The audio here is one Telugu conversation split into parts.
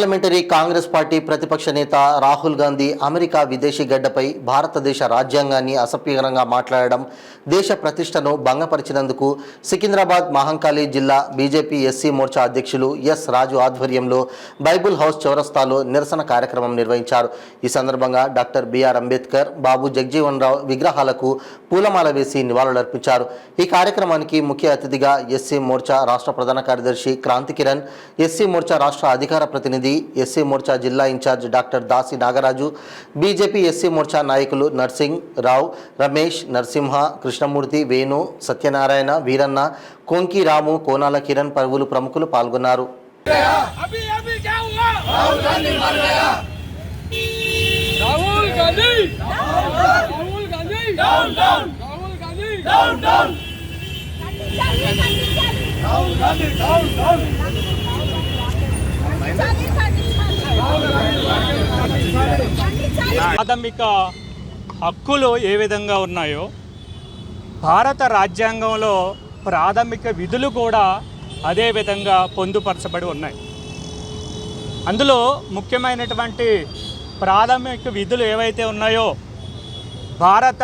పార్లమెంటరీ కాంగ్రెస్ పార్టీ ప్రతిపక్ష నేత రాహుల్ గాంధీ అమెరికా విదేశీ గడ్డపై భారతదేశ రాజ్యాంగాన్ని అసభ్యకరంగా మాట్లాడడం దేశ ప్రతిష్టను భంగపరిచినందుకు సికింద్రాబాద్ మహంకాళి జిల్లా బీజేపీ ఎస్సీ మోర్చా అధ్యక్షులు ఎస్ రాజు ఆధ్వర్యంలో బైబుల్ హౌస్ చౌరస్తాలో నిరసన కార్యక్రమం నిర్వహించారు. ఈ సందర్భంగా డాక్టర్ బిఆర్ అంబేద్కర్, బాబు జగజీవన్ రావు విగ్రహాలకు పూలమాల వేసి నివాళులర్పించారు. ఈ కార్యక్రమానికి ముఖ్య అతిథిగా ఎస్సీ మోర్చా రాష్ట్ర ప్రధాన కార్యదర్శి క్రాంతి కిరణ్, ఎస్సీ మోర్చా రాష్ట్ర అధికార ప్రతినిధి ఎస్సీ మోర్చా జిల్లా ఇన్ఛార్జ్ డాక్టర్ దాసి నాగరాజు, బీజేపీ ఎస్సీ మోర్చా నాయకులు నర్సింగ్ రావు, రమేష్, నరసింహ, కృష్ణమూర్తి, వేణు, సత్యనారాయణ, వీరన్న, కొంకి రాము, కోనాల కిరణ్ పలువురు ప్రముఖులు పాల్గొన్నారు. ప్రాథమిక హక్కులు ఏ విధంగా ఉన్నాయో భారత రాజ్యాంగంలో ప్రాథమిక విధులు కూడా అదే విధంగా పొందుపరచబడి ఉన్నాయి. అందులో ముఖ్యమైనటువంటి ప్రాథమిక విధులు ఏవైతే ఉన్నాయో భారత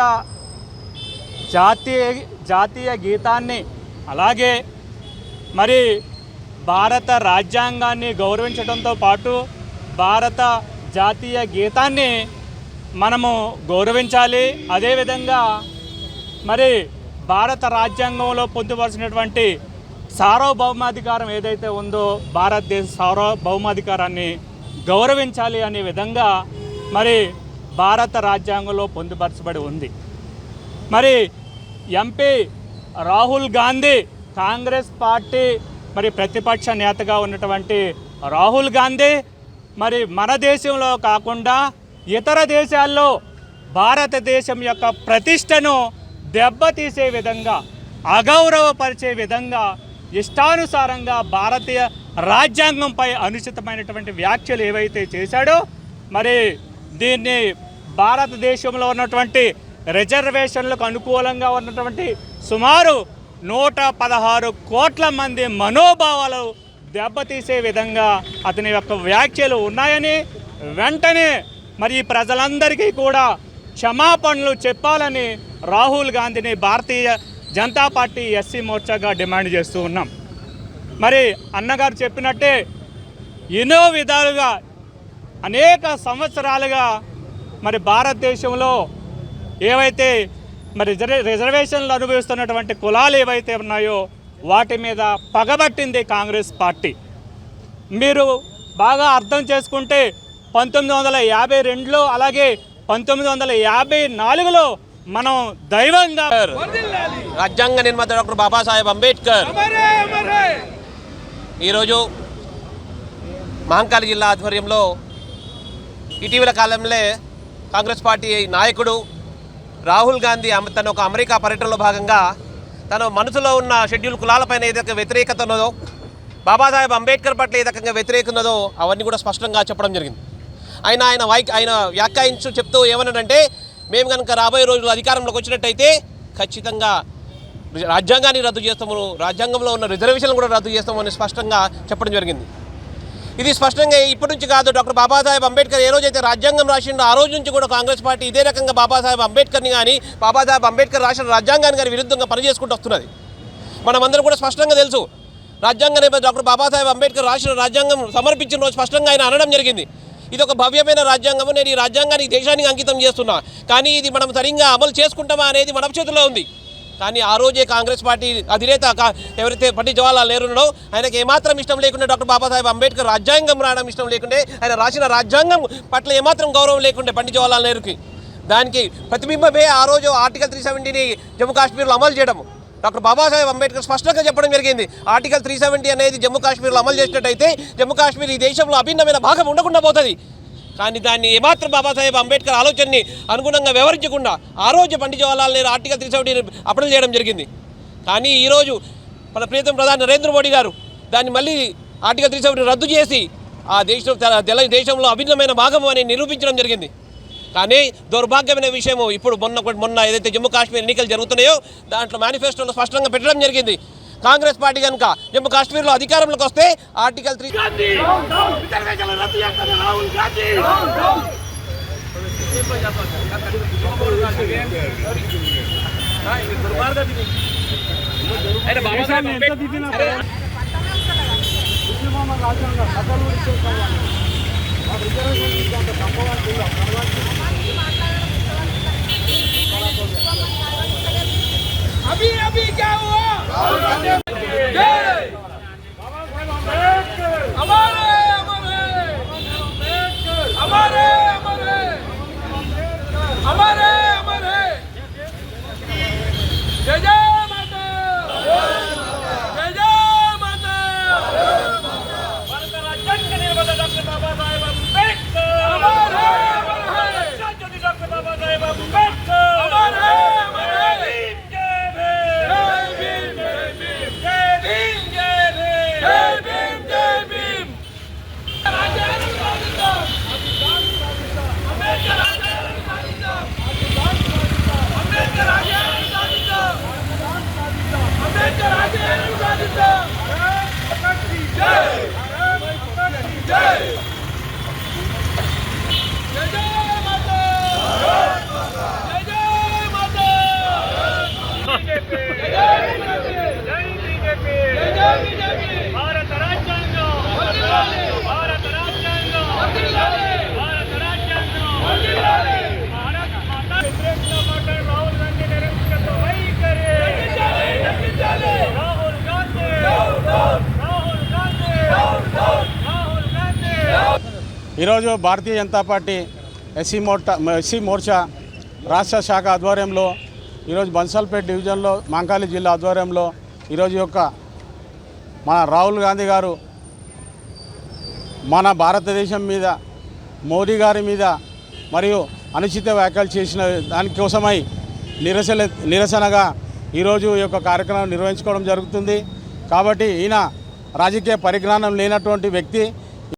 జాతీయ గీతాన్ని, అలాగే మరి భారత రాజ్యాంగాన్ని గౌరవించడంతో పాటు భారత జాతీయ గీతాన్ని మనము గౌరవించాలి. అదేవిధంగా మరి భారత రాజ్యాంగంలో పొందుపరిచినటువంటి సార్వభౌమాధికారం ఏదైతే ఉందో భారతదేశ సార్వభౌమాధికారాన్ని గౌరవించాలి అనే విధంగా మరి భారత రాజ్యాంగంలో పొందుపరచబడి ఉంది. మరి ఎంపీ రాహుల్ గాంధీ, కాంగ్రెస్ పార్టీ మరి ప్రతిపక్ష నేతగా ఉన్నటువంటి రాహుల్ గాంధీ మరి మన దేశంలో కాకుండా ఇతర దేశాల్లో భారతదేశం యొక్క ప్రతిష్టను దెబ్బతీసే విధంగా, అగౌరవపరిచే విధంగా ఇష్టానుసారంగా భారతీయ రాజ్యాంగంపై అనుచితమైనటువంటి వ్యాఖ్యలు ఏవైతే చేశాడో మరి దీన్ని భారతదేశంలో ఉన్నటువంటి రిజర్వేషన్లకు అనుకూలంగా ఉన్నటువంటి సుమారు 116 కోట్ల మంది మనోభావాలు దెబ్బతీసే విధంగా అతని యొక్క వ్యాఖ్యలు ఉన్నాయని వెంటనే మరి ప్రజలందరికీ కూడా క్షమాపణలు చెప్పాలని రాహుల్ గాంధీని Bharatiya Janata party SC మోర్చాగా demand చేస్తూ ఉన్నాం. మరి అన్నగారు చెప్పినట్టే ఎన్నో విధాలుగా అనేక సంవత్సరాలుగా మరి భారతదేశంలో ఏవైతే మరి రిజర్వేషన్లు అనుభవిస్తున్నటువంటి కులాలు ఏవైతే ఉన్నాయో వాటి మీద పగబట్టింది కాంగ్రెస్ పార్టీ. మీరు బాగా అర్థం చేసుకుంటే 1952లో అలాగే 1954లో మనం దైవంగా రాజ్యాంగ నిర్మాత డాక్టర్ బాబాసాహెబ్ అంబేద్కర్ ఈరోజు మహంకాళి జిల్లా ఆధ్వర్యంలో ఇటీవల కాలంలో కాంగ్రెస్ పార్టీ నాయకుడు రాహుల్ గాంధీ తన ఒక అమెరికా పర్యటనలో భాగంగా తన మనసులో ఉన్న షెడ్యూల్ కులాలపైన ఏదైతే వ్యతిరేకత ఉన్నదో, బాబాసాహెబ్ అంబేద్కర్ పట్ల ఏ రకంగా వ్యతిరేకత ఉన్నదో అవన్నీ కూడా స్పష్టంగా చెప్పడం జరిగింది. ఆయన వ్యాఖ్యానించు చెప్తూ ఏమన్నాడంటే, మేము కనుక రాబోయే రోజులు అధికారంలోకి వచ్చినట్టయితే ఖచ్చితంగా రాజ్యాంగాన్ని రద్దు చేస్తాము, రాజ్యాంగంలో ఉన్న రిజర్వేషన్లు కూడా రద్దు చేస్తామని స్పష్టంగా చెప్పడం జరిగింది. ఇది స్పష్టంగా ఇప్పటి నుంచి కాదు, డాక్టర్ బాబాసాహెబ్ అంబేద్కర్ ఏ రోజైతే రాజ్యాంగం రాసిండో ఆ రోజు నుంచి కూడా కాంగ్రెస్ పార్టీ ఇదే రకంగా బాబాసాహెబ్ అంబేద్కర్ని కానీ బాబాసాహెబ్ అంబేద్కర్ రాసిన రాజ్యాంగాన్ని కానీ విరుద్ధంగా పనిచేసుకుంటూ వస్తున్నది. మనమందరం కూడా స్పష్టంగా తెలుసు, రాజ్యాంగం డాక్టర్ బాబాసాహెబ్ అంబేద్కర్ రాసిన రాజ్యాంగం సమర్పించిన రోజు స్పష్టంగా ఆయన అనడం జరిగింది, ఇది ఒక భవ్యమైన రాజ్యాంగము, నేను ఈ రాజ్యాంగాన్ని దేశానికి అంకితం చేస్తున్నా, కానీ ఇది మనం సరిగ్గా అమలు చేసుకుంటామా అనేది మన చేతిలో ఉంది. కానీ ఆ రోజే కాంగ్రెస్ పార్టీ అధినేత ఎవరైతే పండిత్ జవహర్లాల్ నెహ్రూ ఉన్నాడో ఆయనకు ఏమాత్రం ఇష్టం లేకుండా డాక్టర్ బాబాసాహెబ్ అంబేద్కర్ రాజ్యాంగం రాయడం ఇష్టం లేకుండే, ఆయన రాసిన రాజ్యాంగం పట్ల ఏమాత్రం గౌరవం లేకుండే పండిత్ జవహర్లాల్ నెహ్రూకి, దానికి ప్రతిబింబమే ఆ రోజు ఆర్టికల్ 370ని జమ్మూ కాశ్మీర్లో అమలు చేయడం. డాక్టర్ బాబాసాహెబ్ అంబేద్కర్ స్పష్టంగా చెప్పడం జరిగింది, ఆర్టికల్ 370 అనేది జమ్మూ కాశ్మీర్లో అమలు చేసినట్టయితే జమ్మూ కాశ్మీర్ ఈ దేశంలో అభిన్నమైన భాగం ఉండకుండా పోతుంది. కానీ దాన్ని ఏమాత్రం బాబాసాహెబ్ అంబేద్కర్ ఆలోచనని అనుగుణంగా వ్యవహరించకుండా ఆ రోజు పండిత్ జవహర్లాల్ నెహ్రూ ఆర్టికల్ 370ని అమలు చేయడం జరిగింది. కానీ ఈరోజు మన ప్రియతమ ప్రధాని నరేంద్ర మోడీ గారు దాన్ని మళ్ళీ ఆర్టికల్ 370 రద్దు చేసి ఆ దేశంలో అభిన్నమైన భాగం అని నిరూపించడం జరిగింది. కానీ దౌర్భాగ్యమైన విషయము ఇప్పుడు మొన్న ఏదైతే జమ్మూ కాశ్మీర్ ఎన్నికలు జరుగుతున్నాయో దాంట్లో మేనిఫెస్టోలో స్పష్టంగా పెట్టడం జరిగింది, కాంగ్రెస్ పార్టీ కనుక జమ్మూ కాశ్మీర్లో అధికారంలోకి వస్తే ఆర్టికల్ 3 अभी अभी क्या हुआ हमारे हमारे हमारे हमारे हमारे जय जय माता जय जय माता भारत राज्य निर्माता डॉक्टर बाबा साहेब अम्बेडकर हमारे राज्य डॉक्टर बाबा साहेब अम्बेडकर हमारे भारत राज्यांग भारत राज्यांग भारत राज्यांग भारत माता राहुल गांधी निरंकुश వైఖరి రాహుల్ గాంధీ రాహుల్ గాంధీ రాహుల్ గాంధీ ఈరోజు భారతీయ జనతా పార్టీ ఎస్సీ మోర్చా రాష్ట్ర శాఖ ఆధ్వర్యంలో ఈరోజు బన్సల్పేట డివిజన్లో మాంకాలి జిల్లా ఆధ్వర్యంలో ఈరోజు యొక్క మన రాహుల్ గాంధీ గారు మన భారతదేశం మీద మోదీ గారి మీద మరియు అనుచిత వ్యాఖ్యలు చేసిన దానికోసమై నిరసనగా ఈరోజు ఈ యొక్క కార్యక్రమం నిర్వహించుకోవడం జరుగుతుంది. కాబట్టి ఈయన రాజకీయ పరిజ్ఞానం లేనటువంటి వ్యక్తి.